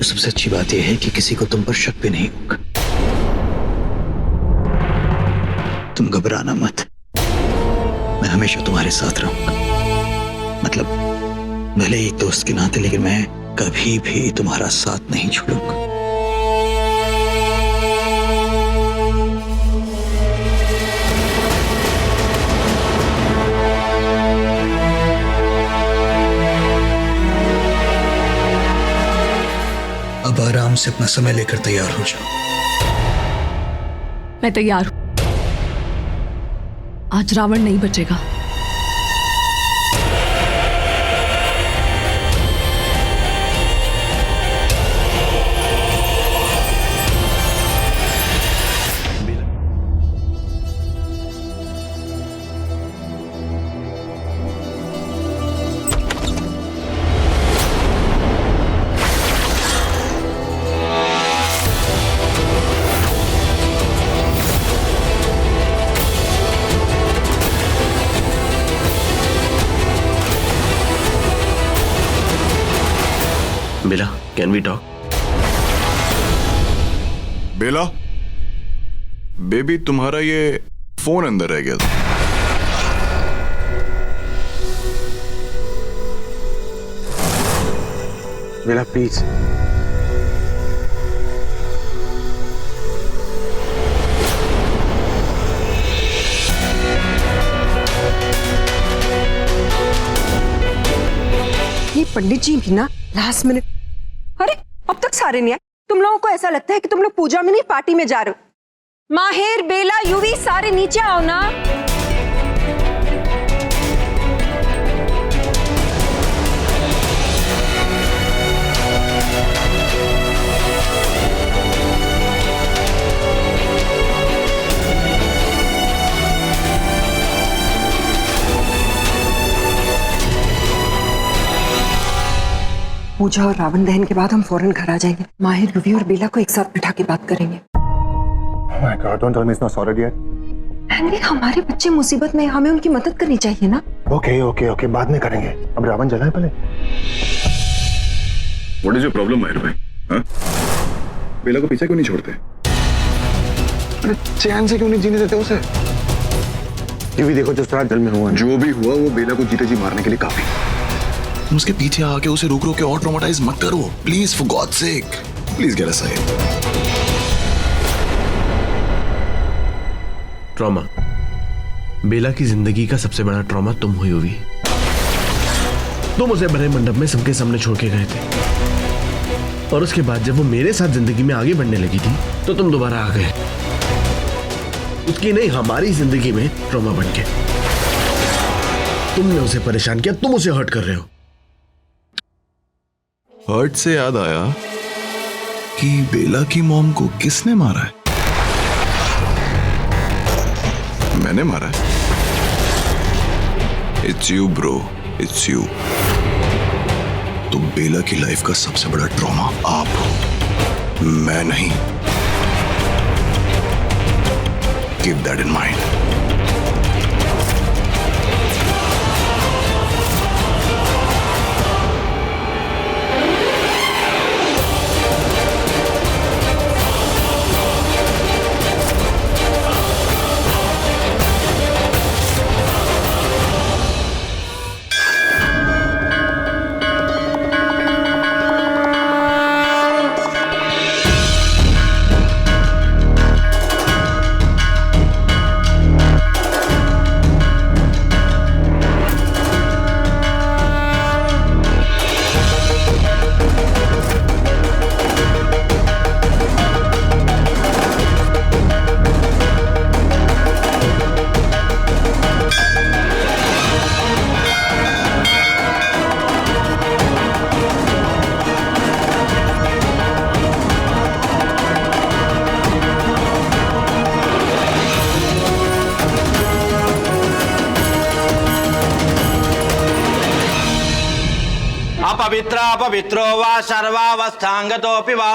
तो सबसे अच्छी बात यह है कि किसी को तुम पर शक भी नहीं होगा। तुम घबराना मत, मैं हमेशा तुम्हारे साथ रहूंगा। मतलब भले एक दोस्त के नाते, लेकिन मैं कभी भी तुम्हारा साथ नहीं छोड़ूंगा। अब आराम से अपना समय लेकर तैयार हो जाओ। मैं तैयार हूं। आज रावण नहीं बचेगा। Bela, can we talk? Bela, baby तुम्हारा ये फोन अंदर रह गया था। बेला प्लीज। ये पंडित जी भी ना लास्ट मिनट। अरे अब तक सारे नहीं आए। तुम लोगों को ऐसा लगता है कि तुम लोग पूजा में नहीं पार्टी में जा रहे हो। माहिर, बेला, यूवी सारे नीचे आओ ना। पूजा और रावण दहन के बाद हम फौरन घर आ जाएंगे। माहिर, यूवी और बेला को एक साथ बिठा के बात करेंगे। Oh my God, don't tell me it's not sorted yet. Andy, हमारे बच्चे मुसीबत में, हमें उनकी मदद करनी चाहिए ना। ओके, बाद में करेंगे। अब रावण जलाए पहले। What is your problem, माहिर भाई? हाँ? बेला को पीछे क्यों नहीं छोड़ते? अरे चैन से क्यों नहीं जीने देते उसे? ये भी देखो जो सारा जल में हुआ है। जो भी हुआ वो बेला को जीते जी मारने के लिए काफी। तुम उसके पीछे आके उसे रोक के और ट्रॉमेटाइज मत करो please, for God sake. Please get aside. Trauma, Bela की जिंदगी का सबसे बड़ा ट्रॉमा तुम हुई होगी। तुम उसे बड़े मंडप में सबके सामने छोड़ के गए थे, और उसके बाद जब वो मेरे साथ जिंदगी में आगे बढ़ने लगी थी तो तुम दोबारा आ गए। उसकी नहीं, हमारी जिंदगी में ट्रॉमा बन के तुमने उसे परेशान किया, तुम उसे हर्ट कर रहे हो। हर्ट से याद आया कि बेला की मॉम को किसने मारा है? मैंने मारा है। It's you bro, it's you. तो बेला की लाइफ का सबसे बड़ा ट्रॉमा आप हो, मैं नहीं। Keep that in mind. अपवित्र अपवित्रो वा सर्वावस्थांगतोऽपि वा।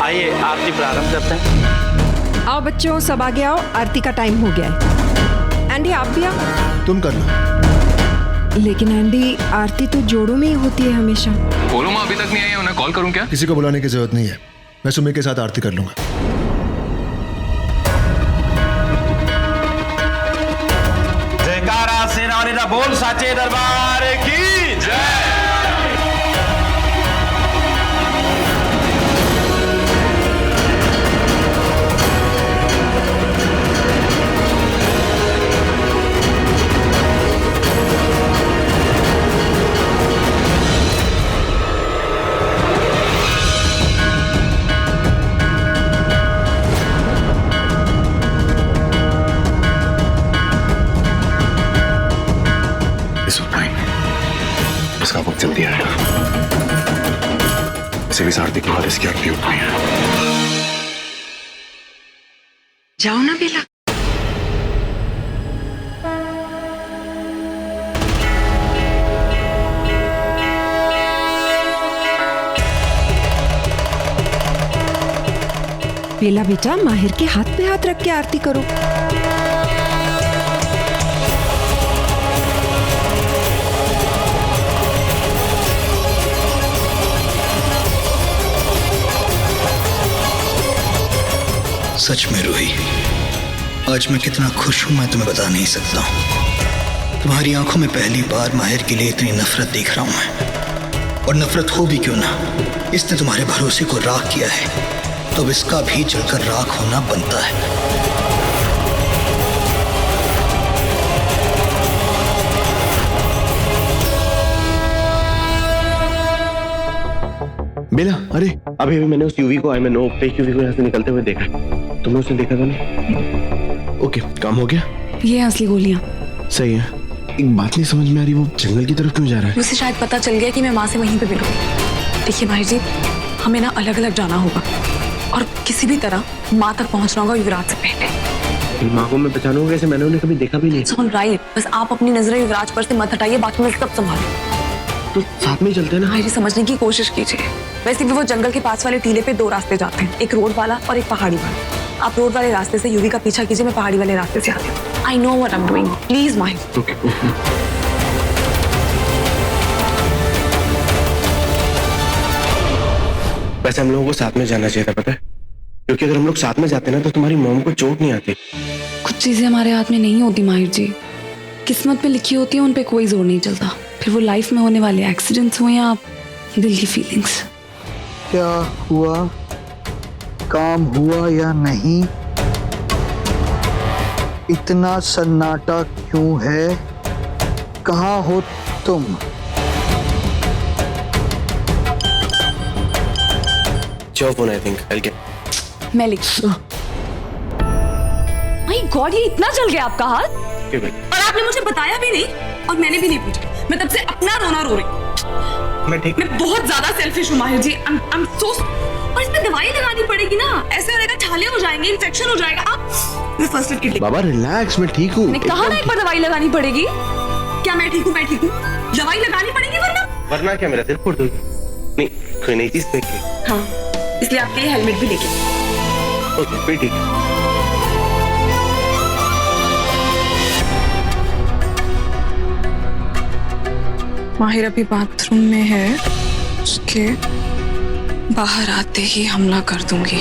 आइए आरती प्रारंभ करते हैं। आओ बच्चों, सब आगे आओ, आरती का टाइम हो गया है। एंडी आप भी आओ। तुम करना। लेकिन एंडी, आरती तो जोड़ों में ही होती है हमेशा। बोलो माँ अभी तक नहीं आई है, उन्हें कॉल करूँ क्या? किसी को बुलाने की जरूरत नहीं है, मैं सुमित के साथ आरती कर लूंगा। जयकारा सेना वाले दा बोल साचे दरबार की जय। इसका वक्त जल्दी आएगा। इसे भी आरती की बारिश की आरती उठ रही है। जाओ ना बेला। बेला बेटा, माहिर के हाथ पे हाथ रख के आरती करो। सच में रूही, आज मैं कितना खुश हूं मैं तुम्हें बता नहीं सकता हूं। तुम्हारी आंखों में पहली बार माहिर के लिए इतनी नफरत देख रहा हूं मैं। और नफरत हो भी क्यों ना, इसने तुम्हारे भरोसे को राख किया है, तो अब इसका भी जलकर राख होना बनता है। बेला, अरे अभी मैंने उस यूवी को, फेक यूवी को यहाँ से निकलते हुए देखा। तुमने उसे देखा था ना? ओके, काम हो गया। ये असली गोलियां। सही है। एक बात नहीं समझ में आ रही, वो जंगल की तरफ क्यों जा रहा है? मुझे शायद पता चल गया कि मैं माँ से वहीं पे मिलूं। देखिए माहिर जी, हमें ना अलग अलग जाना होगा और किसी भी तरह माँ तक पहुँचना होगा युवराज से पहले। माँ को मैं पहचानूंगा कैसे? मैंने उन्हें कभी देखा भी नहीं। It's all right, बस आप अपनी नजरें युवराज पर से मत हटाइए, बाकी मैं सब संभालूं। तो साथ में ही चलते हैं ना। माहिर, समझने की कोशिश कीजिए। वैसे भी वो जंगल के पास वाले टीले पे 2 रास्ते जाते हैं, एक रोड वाला और एक पहाड़ी वाला। आप रोड वाले रास्ते से यूवी का पीछा कीजिए, मैं पहाड़ी वाले रास्ते से आती हूँ। I know what I am doing, please माहिर। वैसे हम लोगों को साथ में जाना चाहिए था, पता है? क्योंकि अगर हम लोग साथ में जाते ना तो तुम्हारी मॉम को चोट नहीं आती। कुछ चीजें हमारे हाथ में नहीं होती माहिर जी, किस्मत में लिखी होती है, उन पे कोई जोर नहीं चलता। फिर वो लाइफ में होने वाले एक्सीडेंट्स हो या दिल की फीलिंग्स। क्या हुआ? काम हुआ या नहीं? इतना सन्नाटा क्यों है? कहाँ हो तुम? Your phone, I think. I'll get. मैं लिखती हूँ। माय गॉड, ये इतना जल गया आपका हाथ? और आपने मुझे बताया भी नहीं और मैंने भी नहीं पूछा। मैं तब से अपना रोना रो रही हूँ। मैं बहुत ज्यादा सेल्फिश हूँ माहिर जी। I'm so... और इसमें दवाई लगानी पड़ेगी ना, ऐसे हो जाएगा, छाले हो जाएंगे, इन्फेक्शन हो जाएगा। आप मैं फर्स्ट एड किट। बाबा रिलैक्स, मैं ठीक हूँ। मैं कहा ना एक बार दवाई लगानी पड़ेगी। क्या मैं ठीक हूँ? मैं ठीक हूँ, दवाई लगानी पड़ेगी वरना क्या मेरा दिल फोड़ दोगे? नहीं, कोई नई चीज देख के। हाँ, इसलिए आपके लिए हेलमेट भी लेके। ओके, फिर ठीक है। माहिर अभी बाथरूम में है, उसके बाहर आते ही हमला कर दूंगी।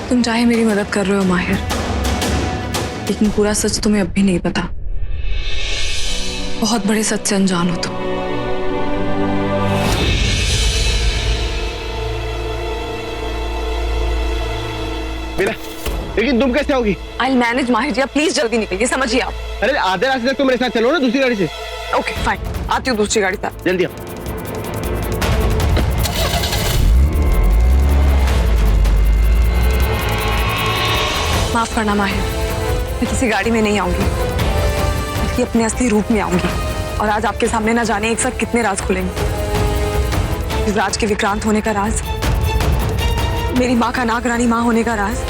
तुम चाहे मेरी मदद कर रहे हो माहिर, लेकिन पूरा सच तुम्हें अब भी नहीं पता। बहुत बड़े सच से अनजान हो तुम। लेकिन तुम कैसे होगी? I'll manage माहिर जी, आप प्लीज जल्दी निकलिए, समझिए आप। अरे आधे रास्ते तक तो मेरे साथ चलो ना, दूसरी गाड़ी से। ओके फाइन, आती हूँ दूसरी गाड़ी से। जल्दी आओ। माफ करना माहिर, मैं किसी गाड़ी में नहीं आऊंगी, बल्कि अपने असली रूप में आऊंगी। और आज आपके सामने ना जाने एक साथ कितने राज खुलेंगे। इस राज के विक्रांत होने का राज, मेरी माँ का नागरानी माँ होने का राज,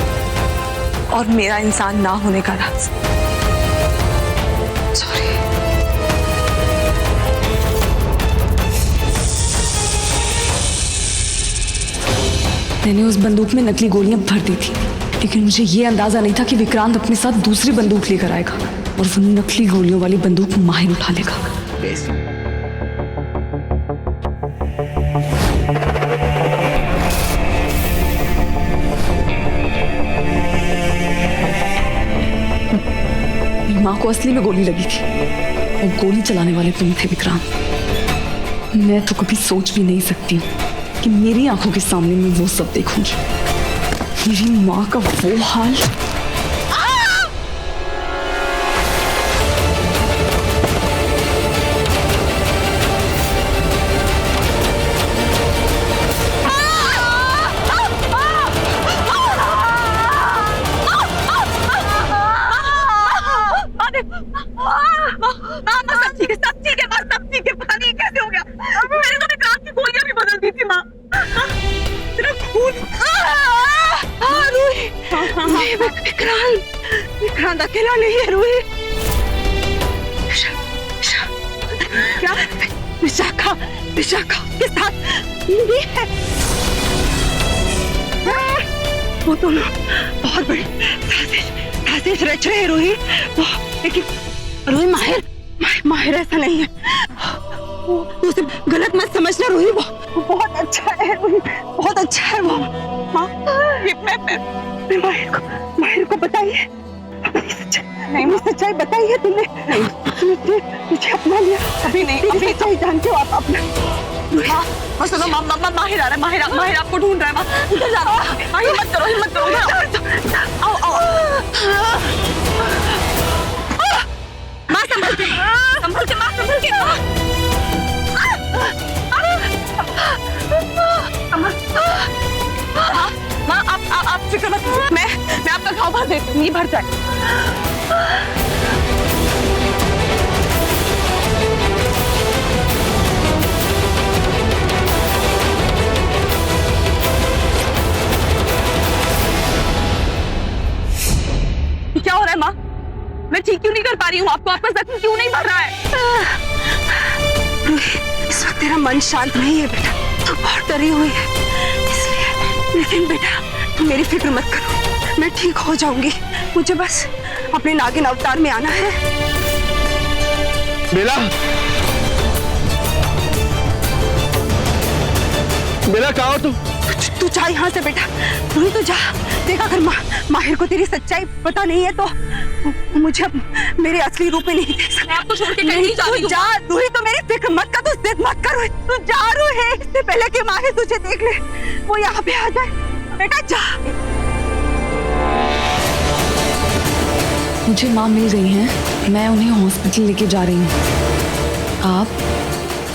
और मेरा इंसान ना होने का राज। सॉरी। मैंने उस बंदूक में नकली गोलियां भर दी थी, लेकिन मुझे ये अंदाजा नहीं था कि विक्रांत अपने साथ दूसरी बंदूक लेकर आएगा और वो नकली गोलियों वाली बंदूक माहिर उठा लेगा। माँ को असली में गोली लगी थी और गोली चलाने वाले तुम थे विक्रांत। मैं तो कभी सोच भी नहीं सकती कि मेरी आंखों के सामने मैं वो सब देखूंगी। मेरी माँ का वो हाल। विक्रांत अकेला नहीं है रूही। क्या विशाखा विशाखा के साथ भी है। वो तो बहुत बड़ी साजिश रच रहे हैं रूही। लेकिन रूही माहिर ऐसा नहीं है। तो उसे गलत मत समझना रूही। वो बहुत अच्छा है रूही, बहुत अच्छा है वो। माँ माहिर को बताइए नहीं, सच्चाई बताइए तुमने। मुझे अपना लिया। अभी नहीं, अभी सच्चाई जानते हो आप अपना। सुनो माहिर आ रहा है। माहिर आपको ढूंढ रहा है। उधर जा रहा है। हिम्मत करो। आओ माँ संभल के माँ संभल के। माँ आप फिक्र मत कीजिए। मैं आपका घाव भर देती हूँ, ये भर जाए। क्या हो रहा है माँ? मैं ठीक क्यों नहीं कर पा रही हूँ? आपको आपका जख्म क्यों नहीं भर रहा है? इस वक्त तेरा मन शांत नहीं है बेटा, तू बहुत डरी हुई है इसलिए। लेकिन बेटा तुम मेरी फिक्र मत करो, मैं ठीक हो जाऊंगी। मुझे बस अपने नागिन अवतार में आना है। बेला कहाँ हो तुम? तू जा यहाँ से बेटा, रूही तू जा। देखा अगर माहिर को तेरी सच्चाई पता नहीं है तो मुझे मेरे असली रूप में नहीं देख सकता। मैं आपको छोड़ के कहीं नहीं जा रही हूँ। जा रूही, तो मेरी फिक्र मत कर, तू जिद मत कर। तू जा रूही, इससे पहले कि माहिर तुझे देख ले, वो यहाँ पे आ जाए। बेटा जा। मुझे माँ मिल गई हैं, मैं उन्हें हॉस्पिटल लेके जा रही हूँ। आप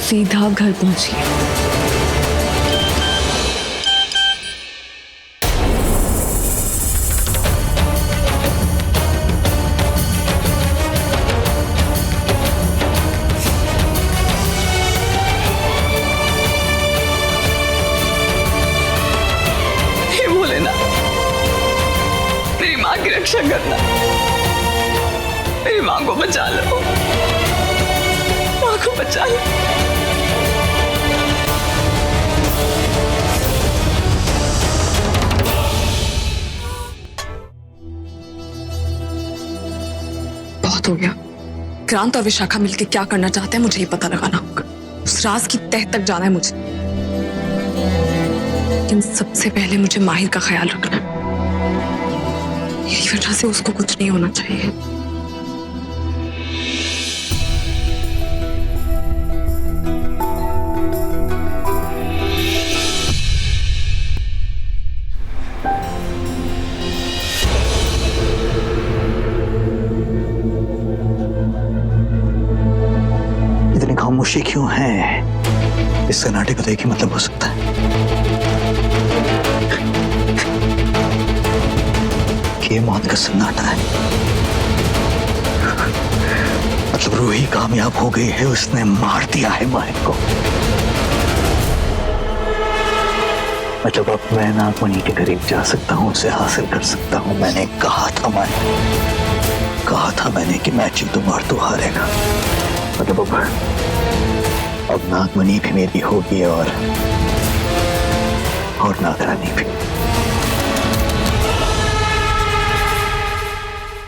सीधा घर पहुंचिए। मेरी माँ की रक्षा करना, मेरी माँ को बचा लो, माँ को बचा लो। बहुत हो गया। क्रांत और विशाखा मिलकर क्या करना चाहते हैं मुझे ही पता लगाना होगा। उस राज की तह तक जाना है मुझे। लेकिन सबसे पहले मुझे माहिर का ख्याल रखना है। मेरी वजह से उसको कुछ नहीं होना चाहिए। इतनी खामोशी क्यों है? इस सन्नाटे का तो एक ही मतलब हो सकता है कि ये मौत का सन्नाटा है। मतलब रूही कामयाब हो गई है, उसने मार दिया है माहिर को। मतलब अब मैं नागमणि के करीब जा सकता हूँ, उसे हासिल कर सकता हूँ। मैंने कहा था मैंने कि मैं जीतूंगा और तू हारेगा। मतलब अब नागमणि भी मेरी होगी और और नागरानी भी।